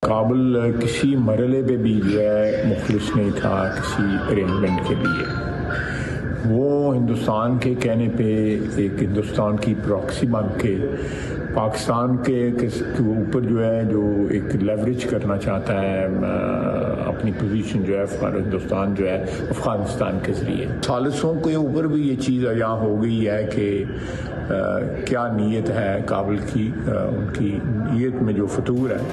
کابل کسی مرحلے پہ بھی جو ہے مخلص نہیں تھا کسی ارینجمنٹ کے لیے. وہ ہندوستان کے کہنے پہ ایک ہندوستان کی پراکسی بن کے پاکستان کے اوپر جو ہے جو ایک لیوریج کرنا چاہتا ہے اپنی پوزیشن جو ہے ہندوستان جو ہے افغانستان کے ذریعے. ثالثوں کے اوپر بھی یہ چیز یہاں ہو گئی ہے کہ کیا نیت ہے کابل کی، ان کی نیت میں جو فتور ہے.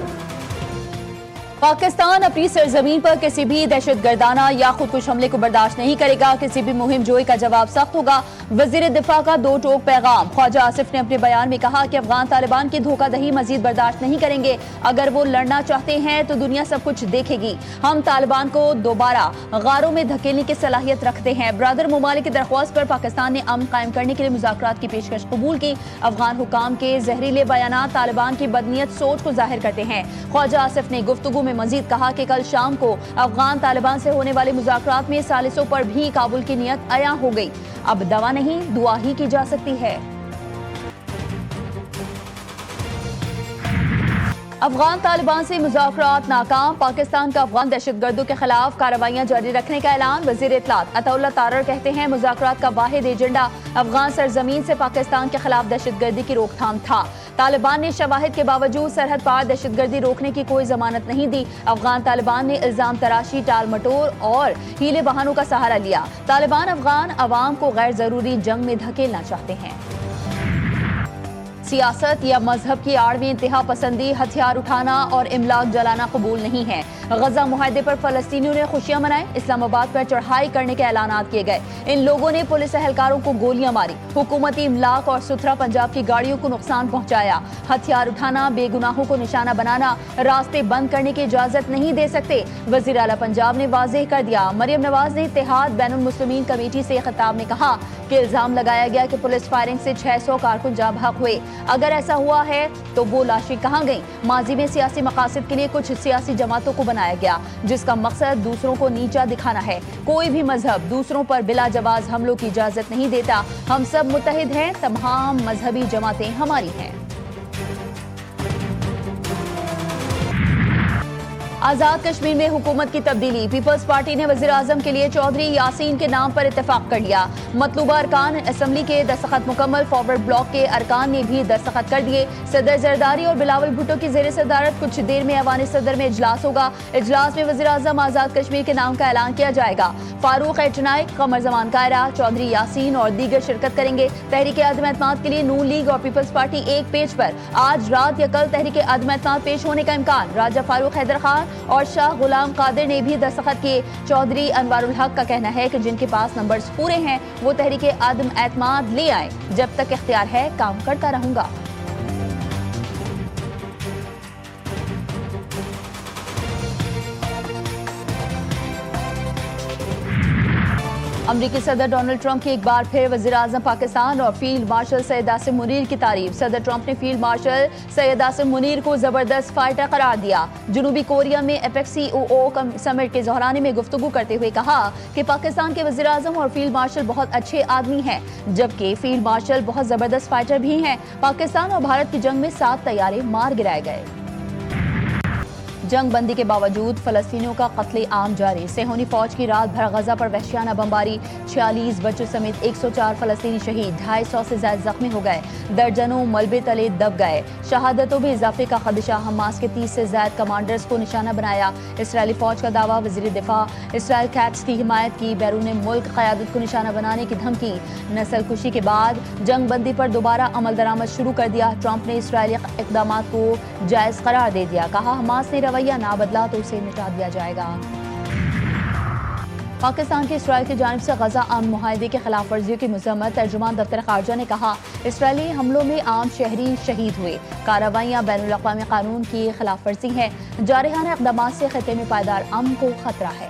پاکستان اپنی سرزمین پر کسی بھی دہشت گردانہ یا خودکش حملے کو برداشت نہیں کرے گا. کسی بھی مہم جوئی کا جواب سخت ہوگا. وزیر دفاع کا دو ٹوک پیغام. خواجہ آصف نے اپنے بیان میں کہا کہ افغان طالبان کی دھوکہ دہی مزید برداشت نہیں کریں گے. اگر وہ لڑنا چاہتے ہیں تو دنیا سب کچھ دیکھے گی. ہم طالبان کو دوبارہ غاروں میں دھکیلنے کی صلاحیت رکھتے ہیں. برادر ممالک کی درخواست پر پاکستان نے امن قائم کرنے کے لیے مذاکرات کی پیشکش قبول کی. افغان حکام کے زہریلے بیانات طالبان کی بدنیت سوچ کو ظاہر کرتے ہیں. خواجہ آصف نے گفتگو میں مزید کہا کہ کل شام کو افغان طالبان سے ہونے والے مذاکرات میں ثالثوں پر بھی کابل کی نیت عیاں ہو گئی. اب دوا نہیں دعا ہی کی جا سکتی ہے. افغان طالبان سے مذاکرات ناکام. پاکستان کا افغان دہشت گردوں کے خلاف کارروائیاں جاری رکھنے کا اعلان. وزیر اطلاعات عطا اللہ تارڑ کہتے ہیں مذاکرات کا واحد ایجنڈا افغان سرزمین سے پاکستان کے خلاف دہشت گردی کی روک تھام تھا. طالبان نے شواہد کے باوجود سرحد پار دہشت گردی روکنے کی کوئی ضمانت نہیں دی. افغان طالبان نے الزام تراشی، ٹال مٹور اور ہیلے بہانوں کا سہارا لیا. طالبان افغان عوام کو غیر ضروری جنگ میں دھکیلنا چاہتے ہیں. سیاست یا مذہب کی آڑ میں انتہا پسندی، ہتھیار اٹھانا اور املاک جلانا قبول نہیں ہے. غزہ معاہدے پر فلسطینیوں نے خوشیاں منائیں. اسلام آباد پر چڑھائی کرنے کے اعلانات کیے گئے. ان لوگوں نے پولیس اہلکاروں کو گولیاں ماری. حکومتی املاک اور ستھرا پنجاب کی گاڑیوں کو نقصان پہنچایا. ہتھیار اٹھانا، بے گناہوں کو نشانہ بنانا، راستے بند کرنے کی اجازت نہیں دے سکتے. وزیر اعلیٰ پنجاب نے واضح کر دیا. مریم نواز نے اتحاد بین المسلمین کمیٹی سے خطاب میں کہا کہ الزام لگایا گیا کہ پولیس فائرنگ سے 600 کارکن جاں بحق ہوئے. اگر ایسا ہوا ہے تو وہ لاشیں کہاں گئیں؟ ماضی میں سیاسی مقاصد کے لیے کچھ سیاسی جماعتوں کو بنایا گیا جس کا مقصد دوسروں کو نیچا دکھانا ہے. کوئی بھی مذہب دوسروں پر بلا جواز حملوں کی اجازت نہیں دیتا. ہم سب متحد ہیں. تمام مذہبی جماعتیں ہماری ہیں. آزاد کشمیر میں حکومت کی تبدیلی. پیپلز پارٹی نے وزیر اعظم کے لیے چودھری یاسین کے نام پر اتفاق کر لیا. مطلوبہ ارکان اسمبلی کے دستخط مکمل. فارورڈ بلاک کے ارکان نے بھی دستخط کر دیے. صدر زرداری اور بلاول بھٹو کی زیر صدارت کچھ دیر میں ایوان صدر میں اجلاس ہوگا. اجلاس میں وزیر اعظم آزاد کشمیر کے نام کا اعلان کیا جائے گا. فاروق ایٹنائک، قمر زمان کائرہ، چودھری یاسین اور دیگر شرکت کریں گے. تحریک عدم اعتماد کے لیے نون لیگ اور پیپلز پارٹی ایک پیج پر. آج رات یا کل تحریک عدم اعتماد پیش ہونے کا امکان. راجہ فاروق حیدر خان اور شاہ غلام قادر نے بھی دستخط کیے. چودھری انوار الحق کا کہنا ہے کہ جن کے پاس نمبرز پورے ہیں وہ تحریک عدم اعتماد لے آئیں. جب تک اختیار ہے کام کرتا رہوں گا. امریکی صدر ڈونلڈ ٹرمپ کی ایک بار پھر وزیر اعظم پاکستان اور فیلڈ مارشل سید عاصم منیر کی تعریف. صدر ٹرمپ نے فیلڈ مارشل سید عاصم منیر کو زبردست فائٹر قرار دیا. جنوبی کوریا میں ایپیک COO سمٹ کے دوران میں گفتگو کرتے ہوئے کہا کہ پاکستان کے وزیر اعظم اور فیلڈ مارشل بہت اچھے آدمی ہیں جبکہ فیلڈ مارشل بہت زبردست فائٹر بھی ہیں. پاکستان اور بھارت کی جنگ میں 7 طیارے مار گرائے گئے. جنگ بندی کے باوجود فلسطینیوں کا قتل عام جاری. صہیونی فوج کی رات بھر غزہ پر وحشیانہ بمباری. 46 بچوں سمیت 104 فلسطینی شہید. 250 سے زائد زخمی ہو گئے. درجنوں ملبے تلے دب گئے. شہادتوں میں اضافے کا خدشہ. حماس کے 30 سے زائد کمانڈرز کو نشانہ بنایا. اسرائیلی فوج کا دعویٰ. وزیر دفاع اسرائیل کیٹس کی حمایت کی. بیرون ملک قیادت کو نشانہ بنانے کی دھمکی. نسل کشی کے بعد جنگ بندی پر دوبارہ عمل درآمد شروع کر دیا. ٹرمپ نے اسرائیلی اقدامات کو جائز قرار دے دیا. کہا حماس نے رویہ نہ بدلا تو اسے مٹا دیا جائے گا. پاکستان کی اسرائیل کی جانب سے غزہ امن معاہدے کی خلاف ورزیوں کی مذمت. ترجمان دفتر خارجہ نے کہا اسرائیلی حملوں میں عام شہری شہید ہوئے. کارروائیاں بین الاقوامی قانون کی خلاف ورزی ہیں. جارحانہ اقدامات سے خطے میں پائیدار امن کو خطرہ ہے.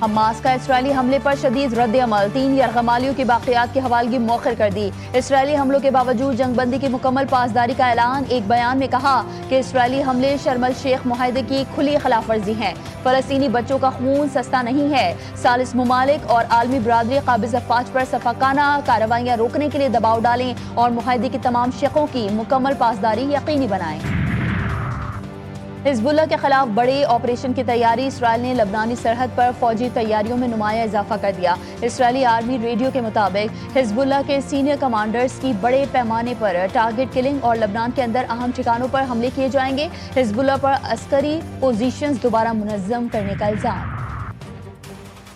حماس کا اسرائیلی حملے پر شدید رد عمل. 3 یرغمالیوں کی باقیات کی حوالگی مؤخر کر دی. اسرائیلی حملوں کے باوجود جنگ بندی کی مکمل پاسداری کا اعلان. ایک بیان میں کہا کہ اسرائیلی حملے شرم الشیخ معاہدے کی کھلی خلاف ورزی ہیں. فلسطینی بچوں کا خون سستا نہیں ہے. ثالث ممالک اور عالمی برادری قابض افواج پر صفاقانہ کارروائیاں روکنے کے لیے دباؤ ڈالیں اور معاہدے کی تمام شقوں کی مکمل پاسداری یقینی بنائیں. حزب اللہ کے خلاف بڑے آپریشن کی تیاری، اسرائیل نے لبنانی سرحد پر فوجی تیاریوں میں نمایاں اضافہ کر دیا۔ اسرائیلی آرمی ریڈیو کے مطابق حزب اللہ کے سینئر کمانڈرز کی بڑے پیمانے پر ٹارگٹ کلنگ اور لبنان کے اندر اہم ٹھکانوں پر حملے کیے جائیں گے۔ حزب اللہ پر عسکری پوزیشنز دوبارہ منظم کرنے کا الزام۔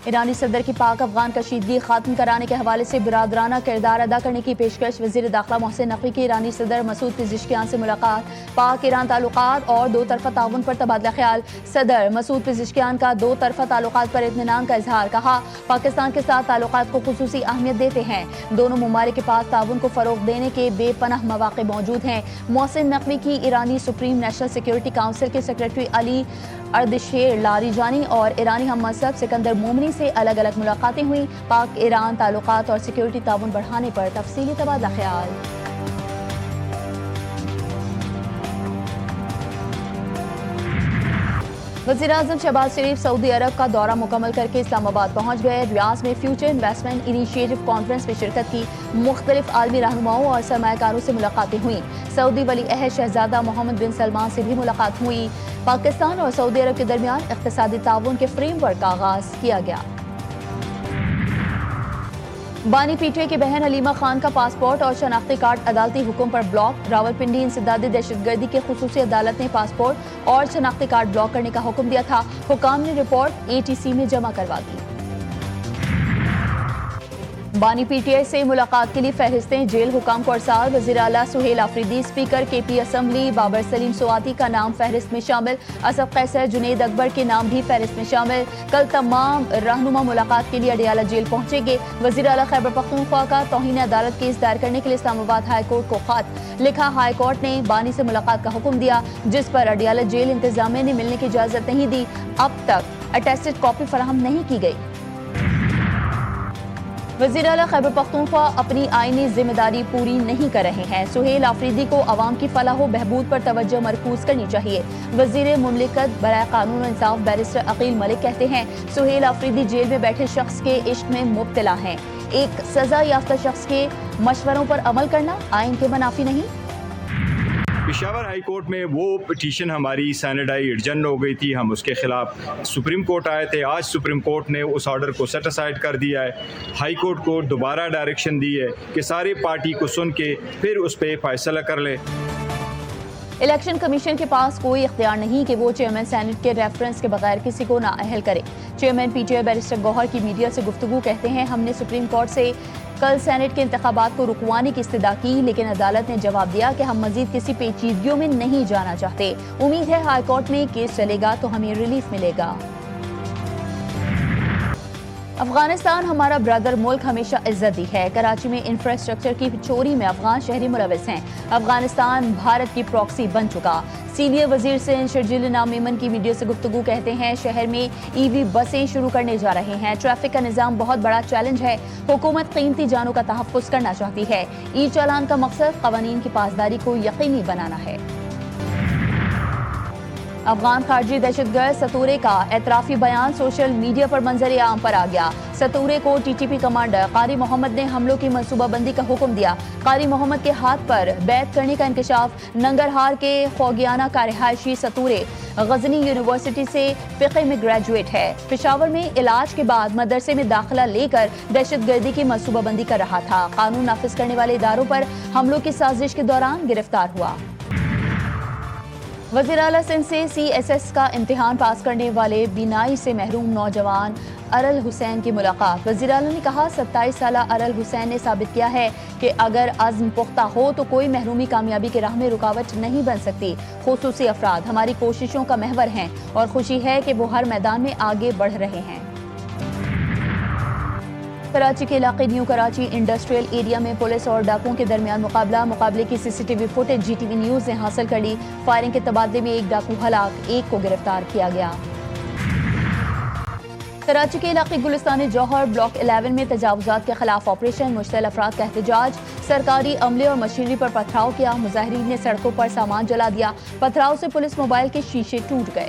ایرانی صدر کی پاک افغان کشیدگی ختم کرانے کے حوالے سے برادرانہ کردار ادا کرنے کی پیشکش، وزیر داخلہ محسن نقوی کی ایرانی صدر مسعود پزشکیان سے ملاقات، پاک ایران تعلقات اور دو طرفہ تعاون پر تبادلہ خیال۔ صدر مسعود پزشکیان کا دو طرفہ تعلقات پر اطمینان کا اظہار، کہا پاکستان کے ساتھ تعلقات کو خصوصی اہمیت دیتے ہیں، دونوں ممالک کے پاس تعاون کو فروغ دینے کے بے پناہ مواقع موجود ہیں۔ محسن نقوی کی ایرانی سپریم نیشنل سیکیورٹی کونسل کے سیکریٹری علی اردشیر لاریجانی اور ایرانی ہم منصب سکندر مومنی سے الگ الگ ملاقاتیں ہوئیں، پاک ایران تعلقات اور سیکیورٹی تعاون بڑھانے پر تفصیلی تبادلہ خیال۔ وزیراعظم شہباز شریف سعودی عرب کا دورہ مکمل کر کے اسلام آباد پہنچ گئے۔ ریاض میں فیوچر انویسٹمنٹ انیشیٹو کانفرنس میں شرکت کی، مختلف عالمی رہنماؤں اور سرمایہ کاروں سے ملاقاتیں ہوئیں۔ سعودی ولی عہد شہزادہ محمد بن سلمان سے بھی ملاقات ہوئی۔ پاکستان اور سعودی عرب کے درمیان اقتصادی تعاون کے فریم ورک کا آغاز کیا گیا۔ بانی پی ٹی آئی کی بہن حلیمہ خان کا پاسپورٹ اور شناختی کارڈ عدالتی حکم پر بلاک، راولپنڈی انسدادی دہشت گردی کی خصوصی عدالت نے پاسپورٹ اور شناختی کارڈ بلاک کرنے کا حکم دیا تھا، حکام نے رپورٹ اے ٹی سی میں جمع کروا دی۔ بانی پی ٹی آئی سے ملاقات کے لیے فہرستیں، جیل حکام کو ارسال، وزیر اعلیٰ سہیل آفریدی، اسپیکر کے پی اسمبلی بابر سلیم سواتی کا نام فہرست میں شامل، اسد قیصر، جنید اکبر کے نام بھی فہرست میں شامل۔ کل تمام رہنما ملاقات کے لیے اڈیالہ جیل پہنچیں گے۔ وزیر اعلیٰ خیبر پختونخوا کا توہین عدالت کیس دائر کرنے کے لیے اسلام آباد ہائی کورٹ کو خط لکھا، ہائی کورٹ نے بانی سے ملاقات کا حکم دیا، جس پر اڈیالہ جیل انتظامیہ نے ملنے کی اجازت نہیں دی، اب تک اٹیسٹڈ کاپی فراہم نہیں کی گئی۔ وزیر اعلیٰ خیبر پختونخوا اپنی آئینی ذمہ داری پوری نہیں کر رہے ہیں، سہیل آفریدی کو عوام کی فلاح و بہبود پر توجہ مرکوز کرنی چاہیے۔ وزیر مملکت برائے قانون و انصاف بیرسٹر عقیل ملک کہتے ہیں سہیل آفریدی جیل میں بیٹھے شخص کے عشق میں مبتلا ہیں، ایک سزا یافتہ شخص کے مشوروں پر عمل کرنا آئین کے منافی نہیں۔ پشاور ہائی کورٹ میں وہ پٹیشن ہماری سینیڈائی ایڈجن ہو گئی تھی، ہم اس کے خلاف سپریم کورٹ آئے تھے، آج سپریم کورٹ نے اس آرڈر کو سیٹ اسائڈ کر دیا ہے۔ ہائی کورٹ کو دوبارہ ڈائریکشن دی ہے کہ سارے پارٹی کو سن کے پھر اس پہ فیصلہ کر لے۔ الیکشن کمیشن کے پاس کوئی اختیار نہیں کہ وہ چیئرمین سینٹ کے ریفرنس کے بغیر کسی کو نااہل کرے۔ Chairman P T I barrister Gohar کی میڈیا سے گفتگو، کہتے ہیں ہم نے سپریم کورٹ سے کل سینٹ کے انتخابات کو رکوانے کی استدعا کی، لیکن عدالت نے جواب دیا کہ ہم مزید کسی پیچیدگیوں میں نہیں جانا چاہتے، امید ہے ہائی کورٹ میں کیس چلے گا تو ہمیں ریلیف ملے گا۔ افغانستان ہمارا برادر ملک ہمیشہ عزت دی ہے، کراچی میں انفراسٹرکچر کی چوری میں افغان شہری ملوث ہیں، افغانستان بھارت کی پراکسی بن چکا۔ سینئر وزیر سندھ شرجیل انعام میمن کی ویڈیو سے گفتگو، کہتے ہیں شہر میں ای وی بسیں شروع کرنے جا رہے ہیں، ٹریفک کا نظام بہت بڑا چیلنج ہے، حکومت قیمتی جانوں کا تحفظ کرنا چاہتی ہے، ای چالان کا مقصد قوانین کی پاسداری کو یقینی بنانا ہے۔ افغان خارجی دہشت گرد ستورے کا اعترافی بیان سوشل میڈیا پر منظر عام پر آ گیا۔ ستورے کو ٹی ٹی پی کمانڈر قاری محمد نے حملوں کی منصوبہ بندی کا حکم دیا۔ قاری محمد کے ہاتھ پر بیعت کرنے کا انکشاف، ننگرہار کے خوگیانہ کا رہائشی ستورے غزنی یونیورسٹی سے فقہ میں گریجویٹ ہے، پشاور میں علاج کے بعد مدرسے میں داخلہ لے کر دہشت گردی کی منصوبہ بندی کر رہا تھا، قانون نافذ کرنے والے اداروں پر حملوں کی سازش کے دوران گرفتار ہوا۔ وزیر اعلیٰ سندھ سے سی ایس ایس کا امتحان پاس کرنے والے بینائی سے محروم نوجوان ارل حسین کی ملاقات، وزیر اعلیٰ نے کہا 27 سالہ ارل حسین نے ثابت کیا ہے کہ اگر عزم پختہ ہو تو کوئی محرومی کامیابی کے راہ میں رکاوٹ نہیں بن سکتی، خصوصی افراد ہماری کوششوں کا محور ہیں اور خوشی ہے کہ وہ ہر میدان میں آگے بڑھ رہے ہیں۔ کراچی کے علاقے نیو کراچی انڈسٹریل ایریا میں پولیس اور ڈاکوؤں کے درمیان مقابلے کی C C T V footage G T V news نے حاصل کر لی، فائرنگ کے تبادلے میں ایک ڈاکو ہلاک، ایک کو گرفتار کیا گیا۔ کراچی کے علاقے گلستان جوہر بلاک 11 میں تجاوزات کے خلاف آپریشن، مشتعل افراد کا احتجاج، سرکاری عملے اور مشینری پر پتھراؤ کیا، مظاہرین نے سڑکوں پر سامان جلا دیا، پتھراؤ سے پولیس موبائل کے شیشے ٹوٹ گئے۔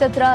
17